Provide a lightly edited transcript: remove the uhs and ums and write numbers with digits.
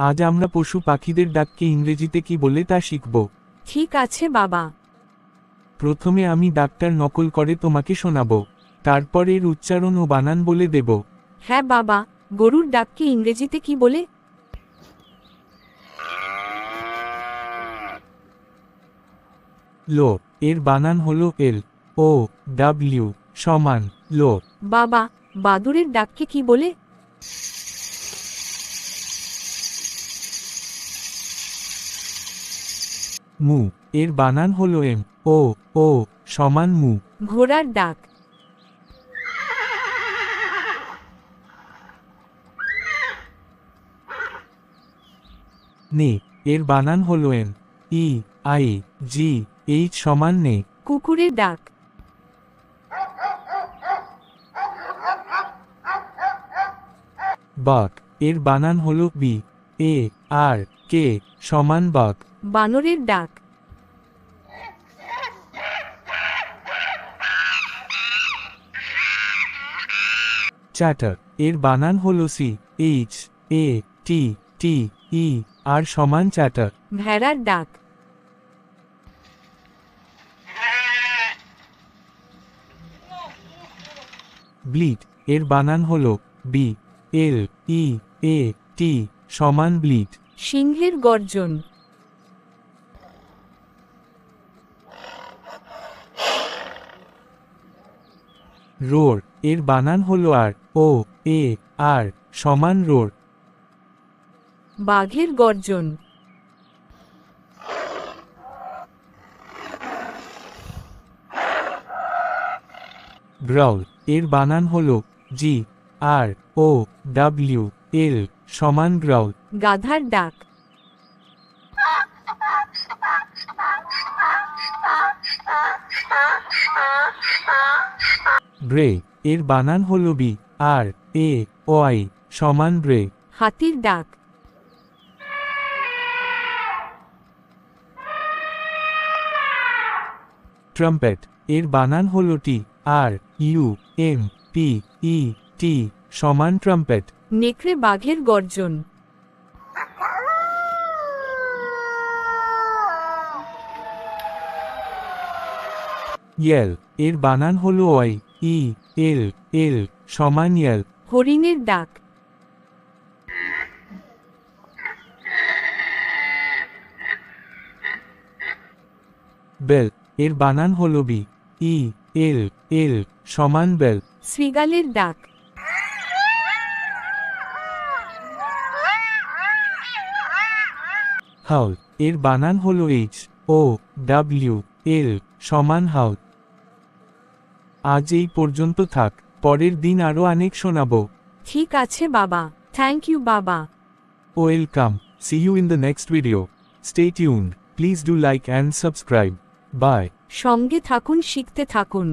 আজ আমরা পশু পাখিদের ডাককে ইংরেজিতে কি বলে তা শিখব। ঠিক আছে বাবা। প্রথমে আমি ডাকটার নকল করে তোমাকে শোনাব, তারপর এর উচ্চারণ ও বানান বলে দেব। হ্যাঁ বাবা, গরুর ডাককে ইংরেজিতে কি বলে? লো, এর বানান হলো এল ও ডাব্লিউ সমান লো। বাবা, বাদুড়ের ডাককে কি বলে? মু, এর বানান হলো এম ও সমান মু। ঘোড়ার ডাক? নে, এর বানান হলো N E I G H সমান নে। কুকুরের ডাক? বাক, এর বানান হলো বি এ আর কে সমান বাক। বানরের ডাক? চ্যাটার, এর বানান হলো সি এইচ এ টি টি ই আর সমান চ্যাটার। ভেড়ার ডাক? ব্লিট, এর বানান হলো বি এল ই এ টি সমান ব্লিট। সিংহের গর্জন? রোর, এর বানান হলো আর ও এ আর সমান রোর। বাঘের গর্জন? গ্রাউল, এর বানান হলো জি আর ও ডাব্লিউ এল সমান গ্রাউল। গাধার ডাক? ব্রে, এর বানান হলো বি আর এ ওয়াই সমান ব্রে। হাতির ডাক? ট্রাম্পেট, এর বানান হলো T R U M P E T সমান ট্রাম্পেট। নেকড়ে বাঘের গর্জন? ইয়েল, এর বানান হলো ওয়াই ই এল এল সমান ইয়েল। হরিণের ডাক? বেল, এর বানান হলো বি ই এল এল সমান বেল। শ্রীগালের ডাক? হাউল, এর বানান হলো এইচ ও ডাব্লিউ এল সমান হাউল। আজ এই পর্যন্ত থাক, পরের দিন আরও অনেক শোনাবো। ঠিক আছে বাবা, থ্যাংক ইউ বাবা। Welcome, see you in the next video. Stay tuned, please do like and subscribe. Bye. সঙ্গে থাকুন, শিখতে থাকুন।